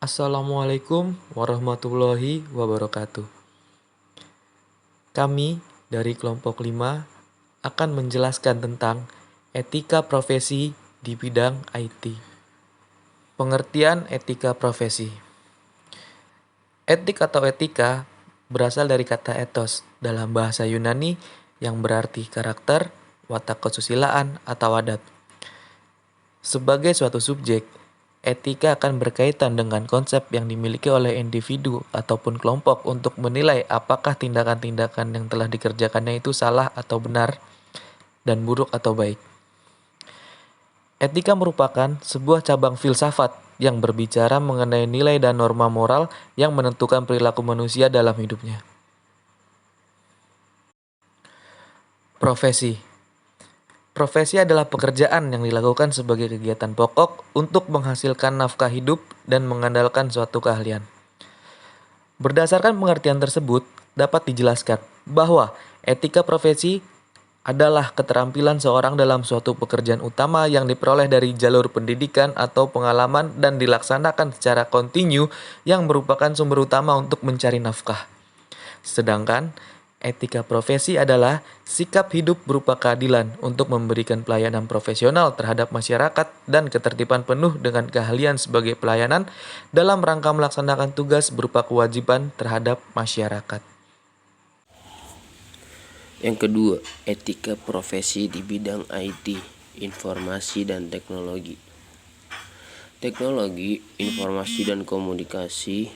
Assalamualaikum warahmatullahi wabarakatuh. Kami dari kelompok 5 akan menjelaskan tentang etika profesi di bidang IT. Pengertian etika profesi. Etik atau etika berasal dari kata ethos dalam bahasa Yunani yang berarti karakter, watak kesusilaan, atau adat. Sebagai suatu subjek, etika akan berkaitan dengan konsep yang dimiliki oleh individu ataupun kelompok untuk menilai apakah tindakan-tindakan yang telah dikerjakannya itu salah atau benar, dan buruk atau baik. Etika merupakan sebuah cabang filsafat yang berbicara mengenai nilai dan norma moral yang menentukan perilaku manusia dalam hidupnya. Profesi. Profesi adalah pekerjaan yang dilakukan sebagai kegiatan pokok untuk menghasilkan nafkah hidup dan mengandalkan suatu keahlian. Berdasarkan pengertian tersebut, dapat dijelaskan bahwa etika profesi adalah keterampilan seorang dalam suatu pekerjaan utama yang diperoleh dari jalur pendidikan atau pengalaman dan dilaksanakan secara kontinu yang merupakan sumber utama untuk mencari nafkah. Sedangkan etika profesi adalah sikap hidup berupa keadilan untuk memberikan pelayanan profesional terhadap masyarakat dan ketertiban penuh dengan keahlian sebagai pelayanan dalam rangka melaksanakan tugas berupa kewajiban terhadap masyarakat. Yang kedua, etika profesi di bidang IT, informasi dan teknologi. Teknologi, informasi dan komunikasi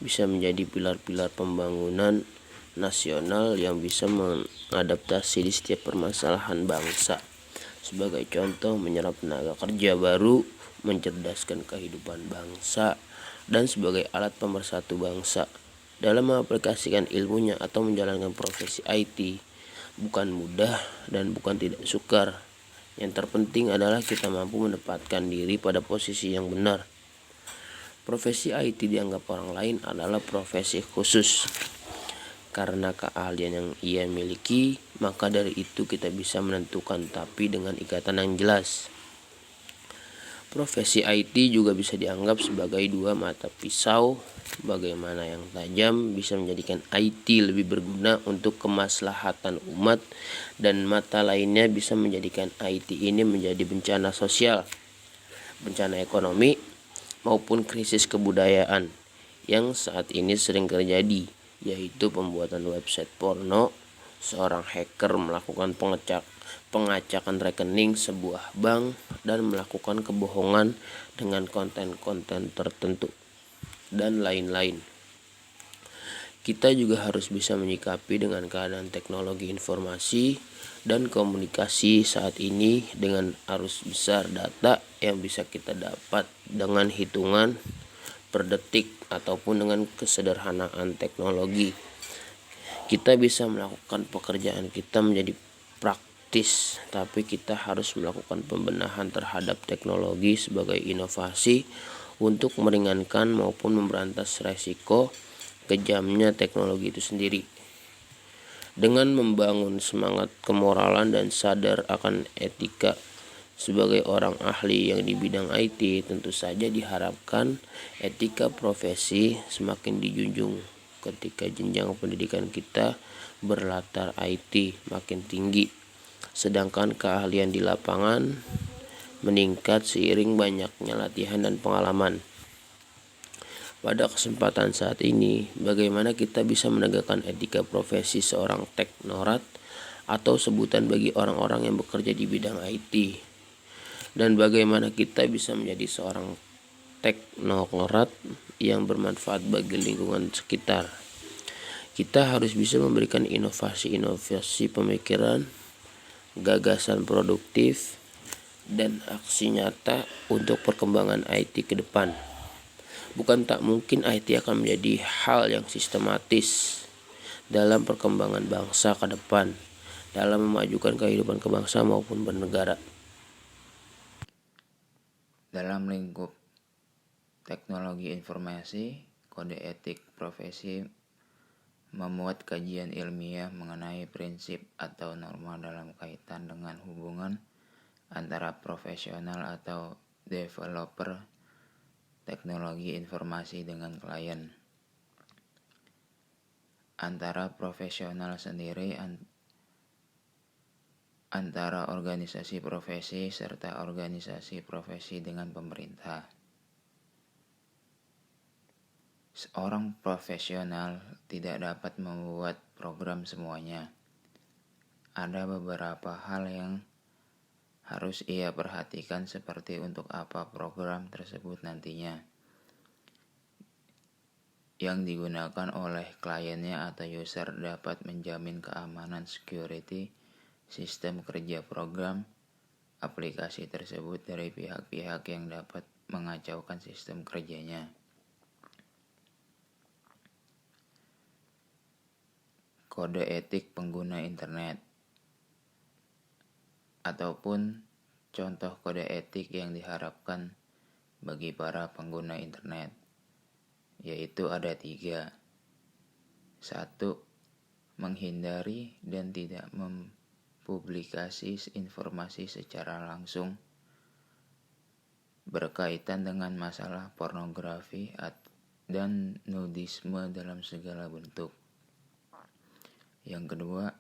bisa menjadi pilar-pilar pembangunan nasional yang bisa mengadaptasi di setiap permasalahan bangsa. Sebagai contoh, menyerap tenaga kerja baru, mencerdaskan kehidupan bangsa, dan sebagai alat pemersatu bangsa. Dalam mengaplikasikan ilmunya atau menjalankan profesi IT, bukan mudah dan bukan tidak sukar. Yang terpenting adalah kita mampu menempatkan diri pada posisi yang benar. Profesi IT dianggap orang lain adalah profesi khusus. Karena keahlian yang ia miliki, maka dari itu kita bisa menentukan tapi dengan ikatan yang jelas. Profesi IT juga bisa dianggap sebagai dua mata pisau. Bagaimana yang tajam bisa menjadikan IT lebih berguna untuk kemaslahatan umat, dan mata lainnya bisa menjadikan IT ini menjadi bencana sosial, bencana ekonomi, maupun krisis kebudayaan yang saat ini sering terjadi, yaitu pembuatan website porno. Seorang hacker melakukan pengacakan rekening sebuah bank dan melakukan kebohongan dengan konten-konten tertentu, dan lain-lain. Kita juga harus bisa menyikapi dengan keadaan teknologi informasi dan komunikasi saat ini dengan arus besar data yang bisa kita dapat dengan hitungan per detik ataupun dengan kesederhanaan teknologi. Kita bisa melakukan pekerjaan kita menjadi praktis, tapi kita harus melakukan pembenahan terhadap teknologi sebagai inovasi untuk meringankan maupun memberantas resiko kejamnya teknologi itu sendiri. Dengan membangun semangat kemoralan dan sadar akan etika sebagai orang ahli yang di bidang IT, tentu saja diharapkan etika profesi semakin dijunjung ketika jenjang pendidikan kita berlatar IT makin tinggi, sedangkan keahlian di lapangan meningkat seiring banyaknya latihan dan pengalaman. Pada kesempatan saat ini, bagaimana kita bisa menegakkan etika profesi seorang teknorat atau sebutan bagi orang-orang yang bekerja di bidang IT, dan bagaimana kita bisa menjadi seorang teknokrat yang bermanfaat bagi lingkungan sekitar. Kita harus bisa memberikan inovasi-inovasi pemikiran, gagasan produktif, dan aksi nyata untuk perkembangan IT ke depan. Bukan tak mungkin IT akan menjadi hal yang sistematis dalam perkembangan bangsa ke depan, dalam memajukan kehidupan kebangsa maupun bernegara. Dalam lingkup teknologi informasi, kode etik profesi memuat kajian ilmiah mengenai prinsip atau norma dalam kaitan dengan hubungan antara profesional atau developer teknologi informasi dengan klien. Antara profesional sendiri, antara organisasi profesi, serta organisasi profesi dengan pemerintah. Seorang profesional tidak dapat membuat program semuanya. Ada beberapa hal yang harus ia perhatikan, seperti untuk apa program tersebut nantinya yang digunakan oleh kliennya atau user dapat menjamin keamanan security sistem kerja program aplikasi tersebut dari pihak-pihak yang dapat mengacaukan sistem kerjanya. Kode etik pengguna internet ataupun contoh kode etik yang diharapkan bagi para pengguna internet, yaitu ada 3. 1. Menghindari dan tidak mempublikasi informasi secara langsung berkaitan dengan masalah pornografi dan nudisme dalam segala bentuk. Yang kedua,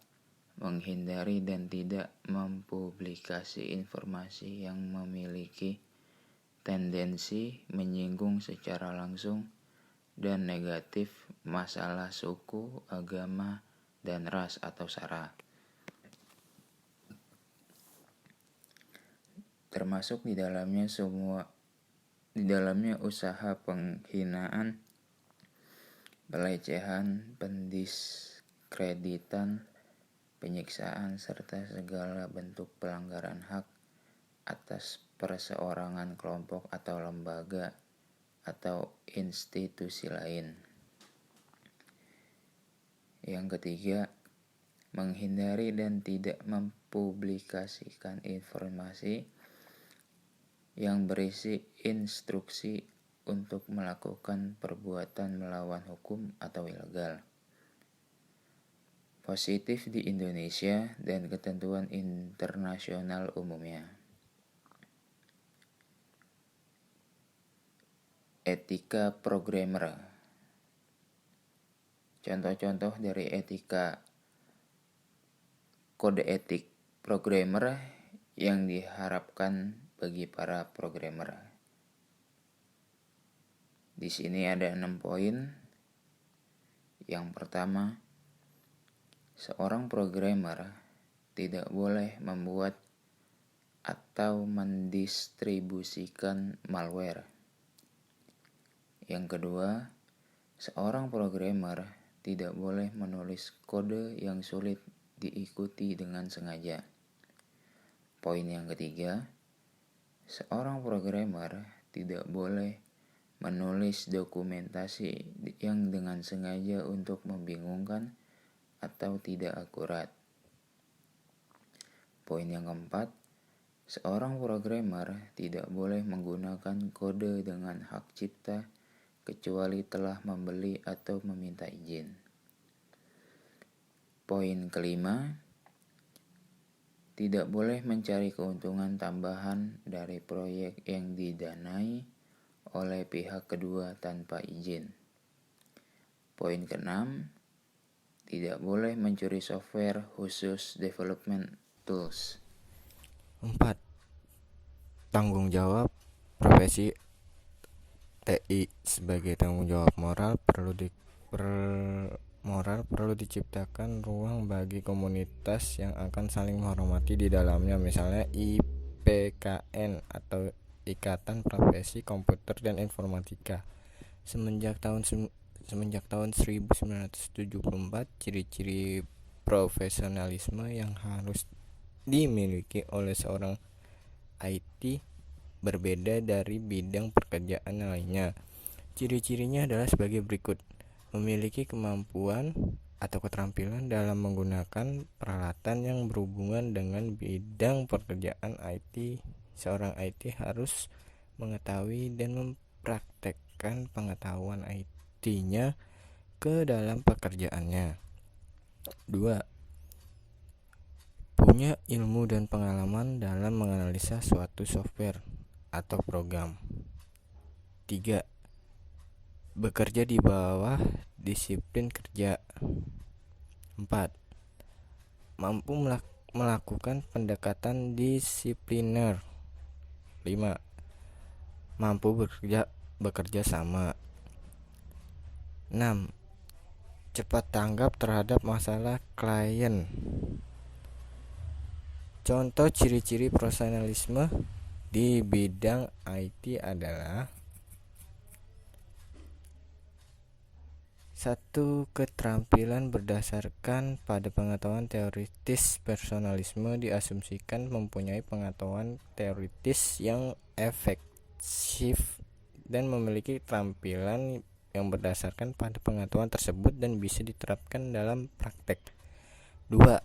menghindari dan tidak mempublikasi informasi yang memiliki tendensi menyinggung secara langsung dan negatif masalah suku, agama, dan ras atau sara. Termasuk di dalamnya usaha penghinaan, pelecehan, pendiskreditan, penyiksaan, serta segala bentuk pelanggaran hak atas perseorangan, kelompok atau lembaga atau institusi lain. Yang ketiga, menghindari dan tidak mempublikasikan informasi yang berisi instruksi untuk melakukan perbuatan melawan hukum atau ilegal. Positif di Indonesia dan ketentuan internasional umumnya. Etika programmer. Contoh-contoh dari etika kode etik programmer yang diharapkan bagi para programmer. Di sini ada 6 poin. Yang pertama, seorang programmer tidak boleh membuat atau mendistribusikan malware. Yang kedua, seorang programmer tidak boleh menulis kode yang sulit diikuti dengan sengaja. Poin yang ketiga, seorang programmer tidak boleh menulis dokumentasi yang dengan sengaja untuk membingungkan atau tidak akurat. Poin yang keempat, seorang programmer tidak boleh menggunakan kode dengan hak cipta kecuali telah membeli atau meminta izin. Poin kelima, tidak boleh mencari keuntungan tambahan dari proyek yang didanai oleh pihak kedua tanpa izin. Poin keenam, tidak boleh mencuri software khusus development tools. 4. Tanggung jawab profesi TI. Sebagai tanggung jawab moral perlu diciptakan ruang bagi komunitas yang akan saling menghormati di dalamnya, misalnya IPKN atau Ikatan Profesi Komputer dan Informatika. Semenjak tahun 1974, ciri-ciri profesionalisme yang harus dimiliki oleh seorang IT berbeda dari bidang pekerjaan lainnya. Ciri-cirinya adalah sebagai berikut: memiliki kemampuan atau keterampilan dalam menggunakan peralatan yang berhubungan dengan bidang pekerjaan IT. Seorang IT harus mengetahui dan mempraktekkan pengetahuan IT-nya ke dalam pekerjaannya. 2. Punya ilmu dan pengalaman dalam menganalisa suatu software atau program. 3. Bekerja di bawah disiplin kerja. 4. Mampu melakukan pendekatan disipliner. 5. Mampu bekerja sama. 6. Cepat tanggap terhadap masalah klien. Contoh ciri-ciri profesionalisme di bidang IT adalah: 1. Keterampilan berdasarkan pada pengetahuan teoritis. Personalisme diasumsikan mempunyai pengetahuan teoritis yang efektif dan memiliki keterampilan yang berdasarkan pada pengetahuan tersebut dan bisa diterapkan dalam praktek. 2.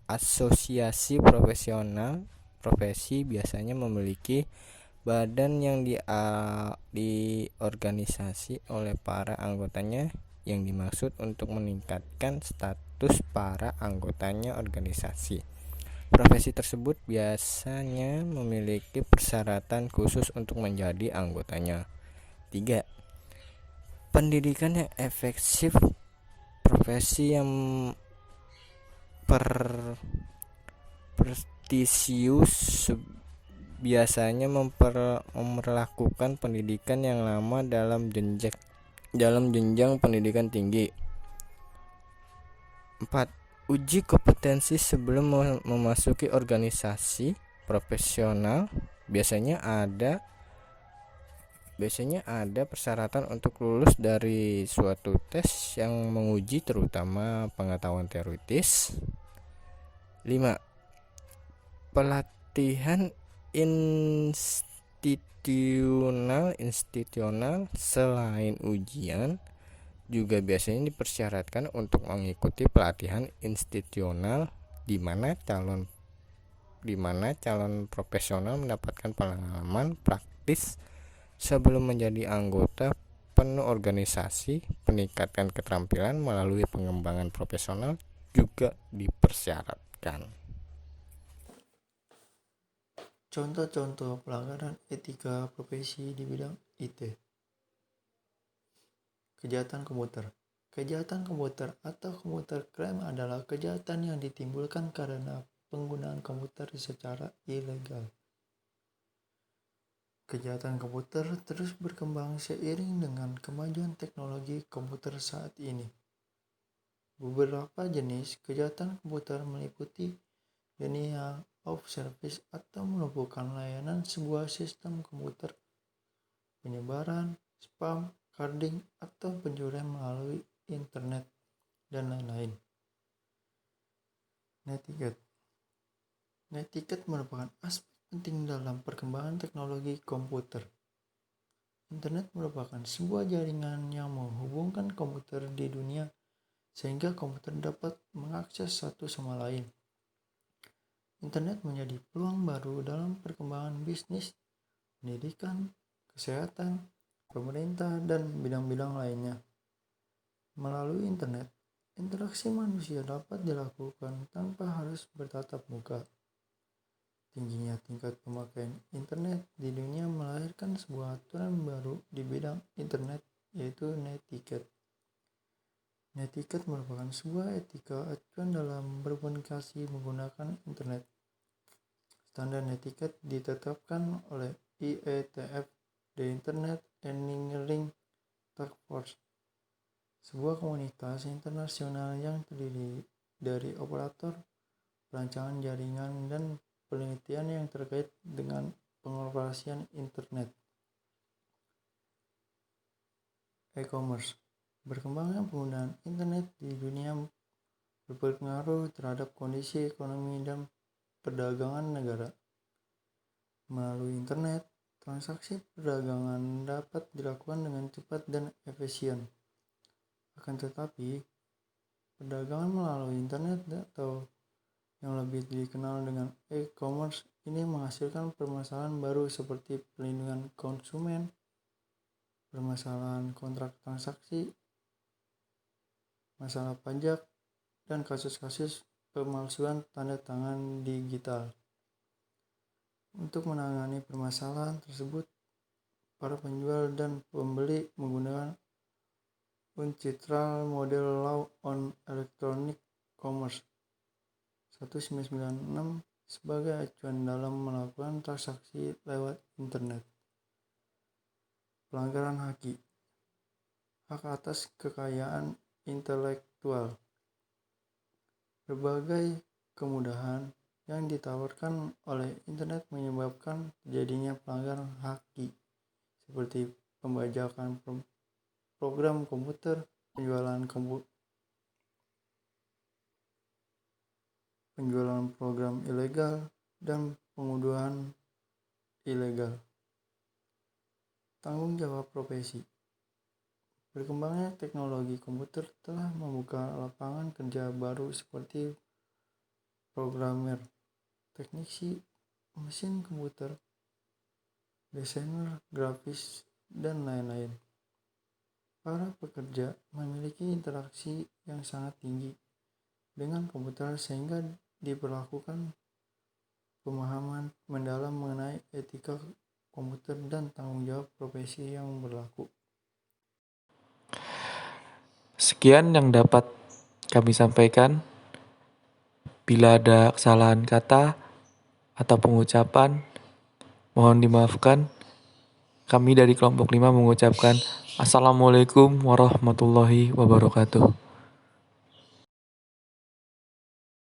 Asosiasi profesional. Profesi biasanya memiliki badan yang diorganisasi oleh para anggotanya yang dimaksud untuk meningkatkan status para anggotanya organisasi. Profesi tersebut biasanya memiliki persyaratan khusus untuk menjadi anggotanya. 3. Pendidikan yang efektif. Profesi yang prestisius biasanya memperlakukan pendidikan yang lama dalam jenjang pendidikan tinggi. 4. Uji kompetensi sebelum memasuki organisasi profesional. Biasanya ada persyaratan untuk lulus dari suatu tes yang menguji terutama pengetahuan teoritis. 5. Pelatihan institusional selain ujian juga biasanya dipersyaratkan untuk mengikuti pelatihan institusional di mana calon profesional mendapatkan pengalaman praktis sebelum menjadi anggota penuh organisasi. Peningkatan keterampilan melalui pengembangan profesional juga dipersyaratkan. Contoh-contoh pelanggaran etika profesi di bidang IT. Kejahatan komputer. Kejahatan komputer atau computer crime adalah kejahatan yang ditimbulkan karena penggunaan komputer secara ilegal. Kejahatan komputer terus berkembang seiring dengan kemajuan teknologi komputer saat ini. Beberapa jenis kejahatan komputer meliputi denial of service atau melumpuhkan layanan sebuah sistem komputer, penyebaran, spam, carding, atau pencurian melalui internet, dan lain-lain. Netiquette merupakan aspek penting dalam perkembangan teknologi komputer. Internet merupakan sebuah jaringan yang menghubungkan komputer di dunia sehingga komputer dapat mengakses satu sama lain. Internet menjadi peluang baru dalam perkembangan bisnis, pendidikan, kesehatan, pemerintah, dan bidang-bidang lainnya. Melalui internet, interaksi manusia dapat dilakukan tanpa harus bertatap muka. Tingginya tingkat pemakaian internet di dunia melahirkan sebuah aturan baru di bidang internet, yaitu netiquette. Netiquette merupakan sebuah etika acuan dalam berkomunikasi menggunakan internet. Standar netiquette ditetapkan oleh IETF, The Internet Engineering Task Force, sebuah komunitas internasional yang terdiri dari operator, perancangan jaringan, dan penelitian yang terkait dengan pengoperasian internet. E-commerce. Berkembangnya penggunaan internet di dunia berpengaruh terhadap kondisi ekonomi dan perdagangan negara. Melalui internet, transaksi perdagangan dapat dilakukan dengan cepat dan efisien. Akan tetapi, perdagangan melalui internet atau yang lebih dikenal dengan e-commerce ini menghasilkan permasalahan baru seperti perlindungan konsumen, permasalahan kontrak transaksi, masalah pajak, dan kasus-kasus pemalsuan tanda tangan digital. Untuk menangani permasalahan tersebut, para penjual dan pembeli menggunakan Uncitral Model Law on Electronic Commerce 1996 sebagai acuan dalam melakukan transaksi lewat internet. Pelanggaran hak atas kekayaan intelektual. Berbagai kemudahan yang ditawarkan oleh internet menyebabkan terjadinya pelanggaran hak seperti pembajakan program komputer, penjualan program ilegal, dan pengunduhan ilegal. Tanggung jawab profesi. Berkembangnya teknologi komputer telah membuka lapangan kerja baru seperti programmer, teknisi mesin komputer, desainer grafis, dan lain-lain. Para pekerja memiliki interaksi yang sangat tinggi dengan komputer sehingga diperlakukan pemahaman mendalam mengenai etika komputer dan tanggung jawab profesi yang berlaku. Sekian yang dapat kami sampaikan. Bila ada kesalahan kata atau pengucapan, mohon dimaafkan. Kami dari kelompok 5 mengucapkan Assalamualaikum warahmatullahi wabarakatuh.